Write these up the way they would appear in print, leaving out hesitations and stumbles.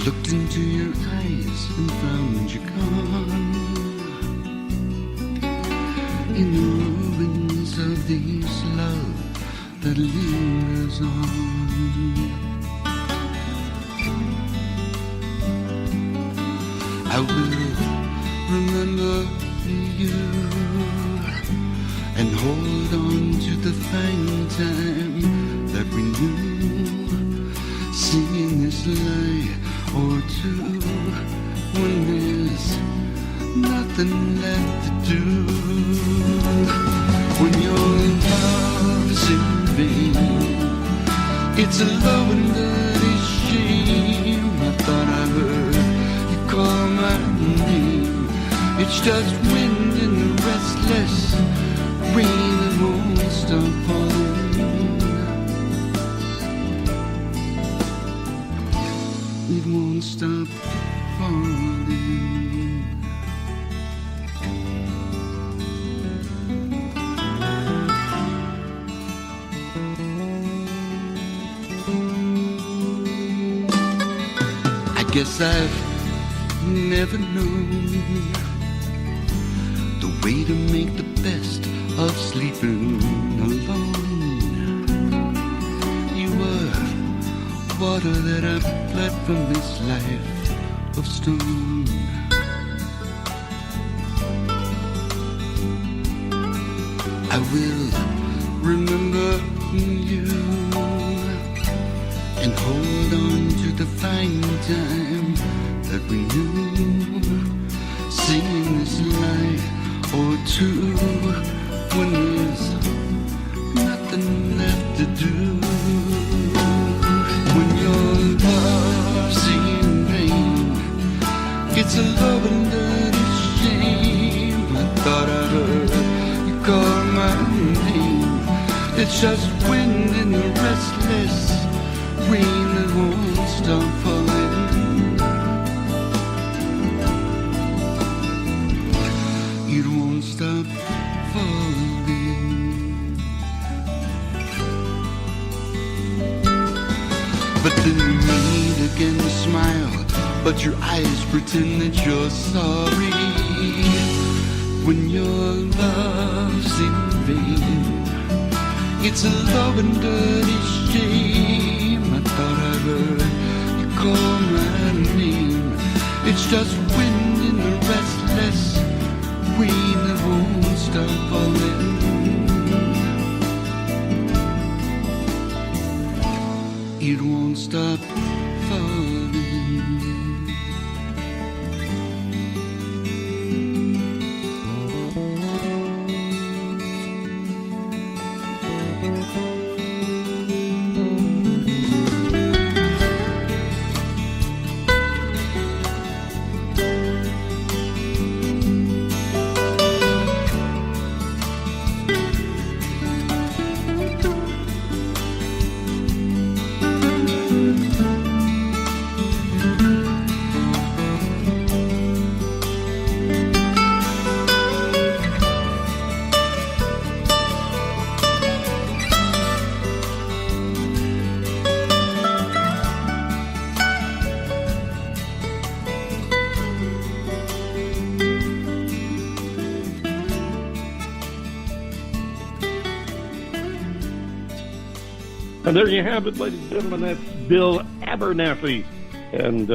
Looked into your eyes and found you gone in the ruins of this love that lingers on. I will remember you and hold on to the fine time that we knew, singing this lie or two when there's nothing left to do. When your love's in vain, it's a low and dirty shame. I thought I heard you call my name. It's just wind in the restless rain that won't stop falling. It won't stop falling. I guess I've never known the way to make the best of sleeping alone. You were water that I fled from this life of stone. I will remember you and hold on to the fine time that we knew, singing this lie or two when there's nothing left to do. When your love's in vain, it's a low and dirty shame. I thought I heard you call my name. It's just wind in the restless rain that won't stop falling. It won't stop falling. But then we meet again to smile, but your eyes pretend that you're sorry. When your love's in vain, it's a low and dirty shame. I thought I heard you call my name. It's just wind in the restless rain that won't stop falling. It won't stop falling. And there you have it, ladies and gentlemen. That's Bill Abernathy and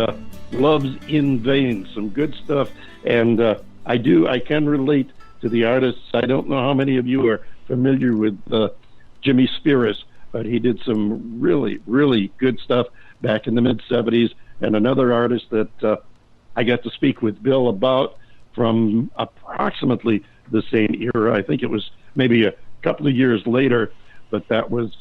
Love's in Vain. Some good stuff. And I can relate to the artists. I don't know how many of you are familiar with Jimmy Spears, but he did some really, really good stuff back in the mid-'70s. And another artist that I got to speak with Bill about from approximately the same era. I think it was maybe a couple of years later, but that was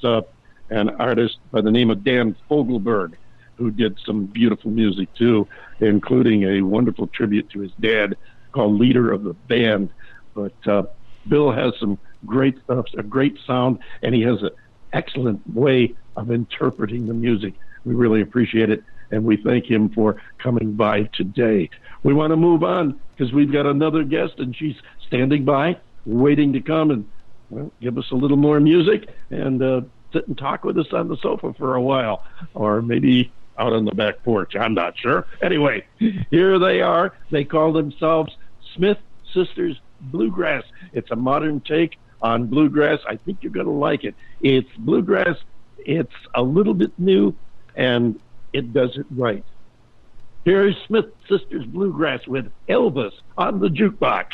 an artist by the name of Dan Fogelberg, who did some beautiful music too, including a wonderful tribute to his dad called Leader of the Band. But Bill has some great stuff, a great sound, and he has an excellent way of interpreting the music. We really appreciate it, and we thank him for coming by today. We want to move on because we've got another guest, and she's standing by, waiting to come and give us a little more music and sit and talk with us on the sofa for a while, or maybe out on the back porch. I'm not sure. Anyway, here they are. They call themselves Smith Sisters Bluegrass. It's a modern take on bluegrass. I think you're going to like it. It's bluegrass. It's a little bit new, and it does it right. Here's Smith Sisters Bluegrass with Elvis on the jukebox.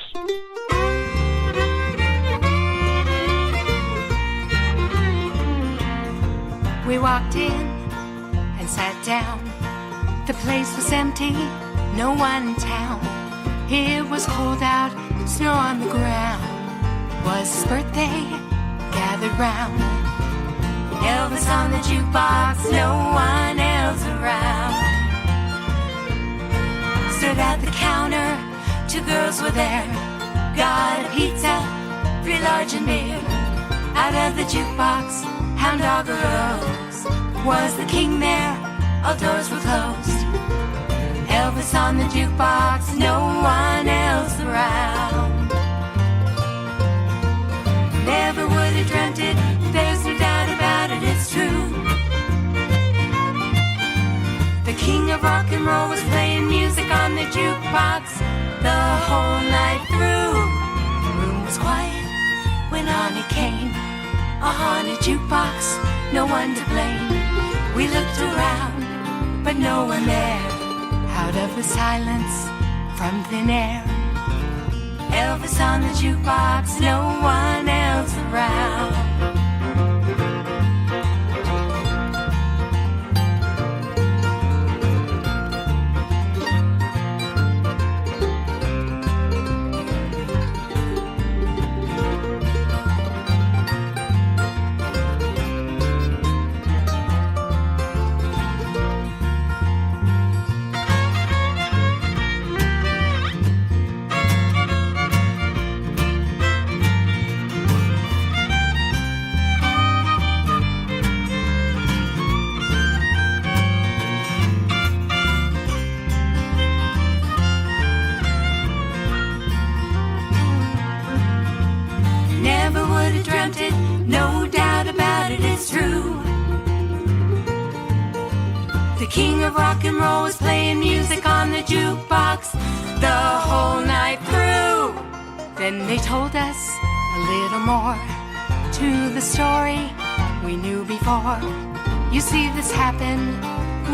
We walked in and sat down. The place was empty, no one in town. It was cold out, snow on the ground. Was his birthday, gathered round. Elvis on the jukebox, no one else around. Stood at the counter, 2 girls were there. Got a pizza, 3 large and beer. Out of the jukebox, hound dog arose. Was the king there? All doors were closed. Elvis on the jukebox, no one else around. Never would have dreamt it, there's no doubt about it, it's true. The king of rock and roll was playing music on the jukebox the whole night through. The room was quiet when on it came. A haunted jukebox, no one to blame. We looked around, but no one there. Out of the silence, from thin air. Elvis on the jukebox, no one else around. No doubt about it, it's true. The king of rock and roll was playing music on the jukebox the whole night through. Then they told us a little more to the story we knew before. You see, this happened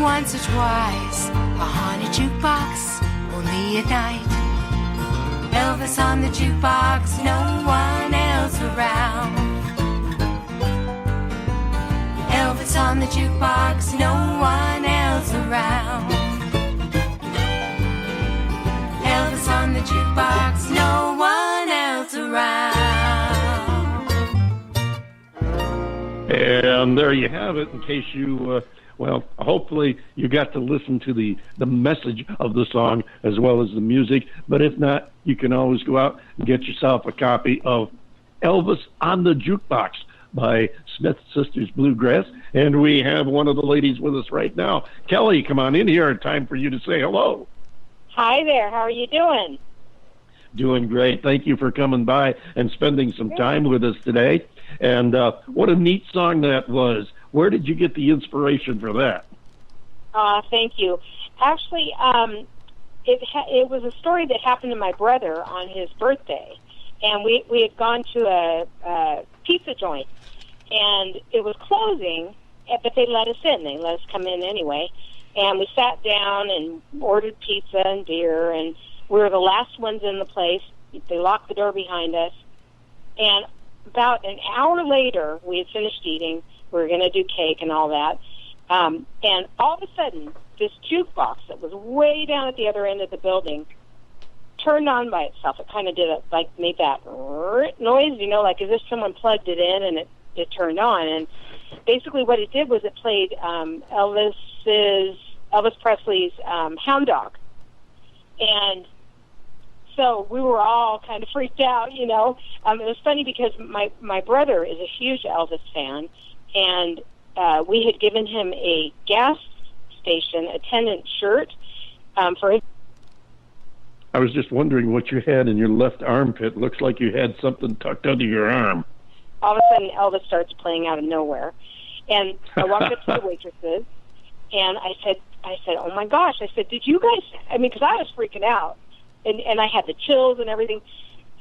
once or twice. A haunted jukebox, only at night. Elvis on the jukebox, no one else around. Elvis on the jukebox, no one else around. Elvis on the jukebox, no one else around. And there you have it, in case you, well, hopefully you got to listen to the message of the song as well as the music. But if not, you can always go out and get yourself a copy of Elvis on the Jukebox by Smith Sisters Bluegrass. And we have one of the ladies with us right now. Kelly, come on in here. Time for you to say hello. Hi there. How are you doing? Doing great. Thank you for coming by and spending some time with us today. And what a neat song that was. Where did you get the inspiration for that? Thank you. Actually, it was a story that happened to my brother on his birthday. And we had gone to a pizza joint. And it was closing, but they let us in. They let us come in anyway. And we sat down and ordered pizza and beer. And we were the last ones in the place. They locked the door behind us. And about an hour later, we had finished eating. We were going to do cake and all that. And all of a sudden, this jukebox that was way down at the other end of the building turned on by itself. It kind of made that noise, like as if someone plugged it in and it turned on. And basically what it did was it played Elvis Presley's Hound Dog. And so we were all kind of freaked out, It was funny because my brother is a huge Elvis fan, and we had given him a gas station attendant shirt for his... I was just wondering what you had in your left armpit. Looks like you had something tucked under your arm. All of a sudden, Elvis starts playing out of nowhere. And I walked up to the waitresses, And I said, oh my gosh! I said, did you guys? I mean, because I was freaking out, and I had the chills and everything.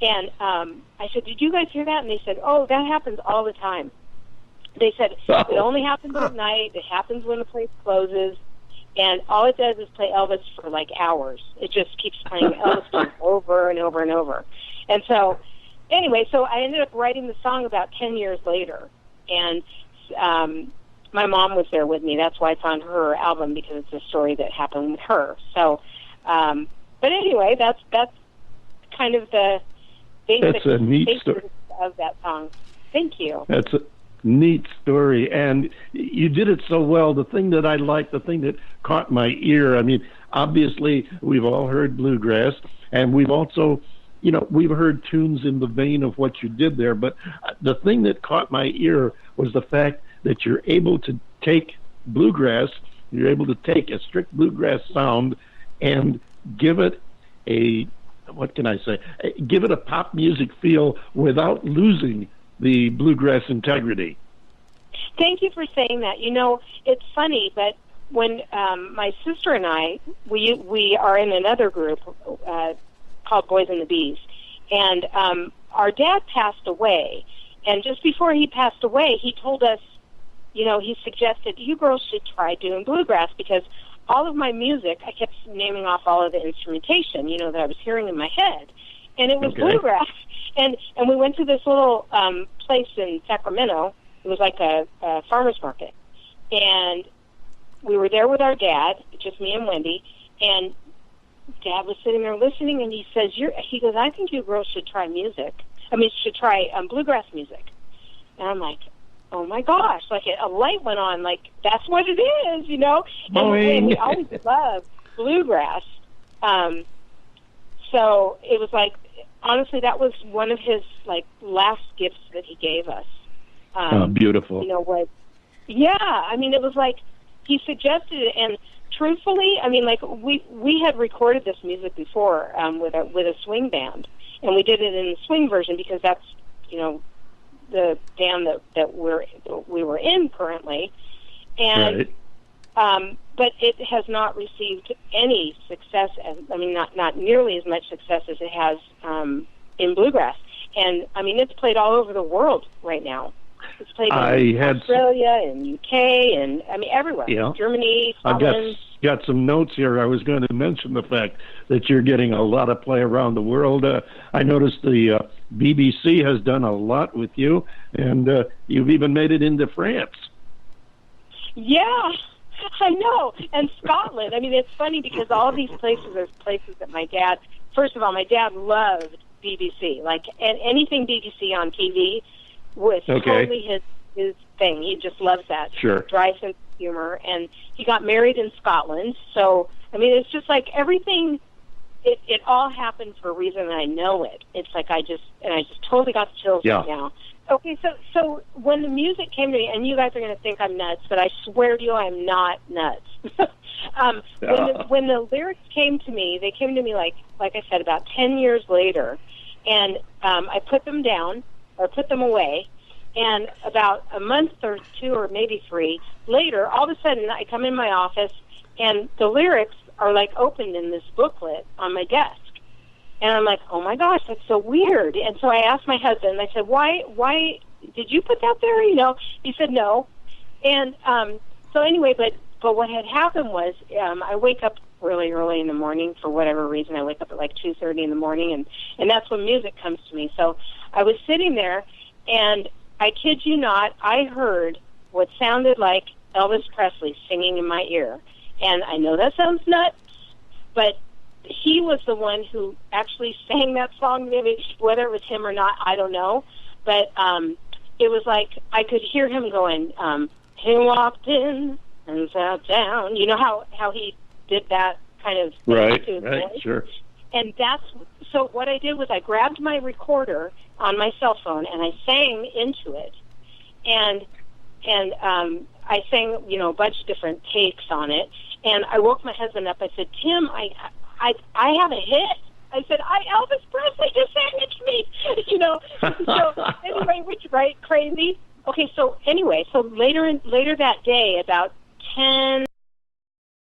And I said, did you guys hear that? And they said, oh, that happens all the time. They said, it only happens at night. It happens when the place closes. And all it does is play Elvis for like hours. It just keeps playing Elvis songs over and over and over. And so, anyway, so I ended up writing the song about 10 years later. And my mom was there with me. That's why it's on her album, because it's a story that happened with her. So, but anyway, that's kind of the basic That's a neat story of that song. Thank you. That's a neat story, and you did it so well. The thing that I liked, the thing that caught my ear, I mean, obviously we've all heard bluegrass, and we've also, we've heard tunes in the vein of what you did there, but the thing that caught my ear was the fact that you're able to take bluegrass, you're able to take a strict bluegrass sound and give it a, what can I say, give it a pop music feel without losing the bluegrass integrity. Thank you for saying that. It's funny, but when my sister and I, we are in another group called Boys and the Bees, and our dad passed away, and just before he passed away, he told us, he suggested, you girls should try doing bluegrass, because all of my music, I kept naming off all of the instrumentation, that I was hearing in my head, and it was bluegrass. And we went to this little place in Sacramento. It was like a farmer's market. And we were there with our dad, just me and Wendy, and Dad was sitting there listening, and he says, he goes, I think you girls should try should try bluegrass music. And I'm like, oh my gosh, like a light went on, like that's what it is, And we always loved bluegrass. So it was like, honestly, that was one of his last gifts that he gave us. Beautiful. Yeah, I mean, it was like he suggested it, and truthfully, I mean, we had recorded this music before with a swing band, and we did it in the swing version because that's the band that we were in currently, and right. But it has not received any success. Not nearly as much success as it has in bluegrass. And I mean, it's played all over the world right now. It's played in Australia and UK and everywhere. Yeah. Germany, Scotland. I've got some notes here. I was going to mention the fact that you're getting a lot of play around the world. I noticed the BBC has done a lot with you, and you've even made it into France. Yeah. I know, and Scotland. I mean, it's funny because all of these places are places that my dad. First of all, my dad loved BBC. And anything BBC on TV was totally his thing. He just loves that. Sure. Dry sense of humor, and he got married in Scotland. So I mean, it's just like everything. It all happened for a reason, and I know it. It's like I just totally got the chills right now. Okay, so when the music came to me, and you guys are going to think I'm nuts, but I swear to you, I'm not nuts. When the lyrics came to me, they came to me like I said, about 10 years later, and I put them down or put them away, and about a month or two or maybe 3 later, all of a sudden I come in my office, and the lyrics are opened in this booklet on my desk. And I'm like, oh my gosh, that's so weird. And so I asked my husband, I said, why did you put that there? He said no. And so anyway, but what had happened was I wake up really early in the morning for whatever reason. I wake up at 2:30 in the morning, and that's when music comes to me. So I was sitting there, and I kid you not, I heard what sounded like Elvis Presley singing in my ear. And I know that sounds nuts, but he was the one who actually sang that song. Maybe whether it was him or not, I don't know. But it was like I could hear him going, he walked in and sat down. You know how he did that kind of right, to his voice? Sure. And so what I did was I grabbed my recorder on my cell phone and I sang into it. And I sang, a bunch of different takes on it. And I woke my husband up. I said, Tim, I have a hit. I said, Elvis Presley just sang it to me, So anyway, which crazy. Okay, so anyway, so later that day, about 10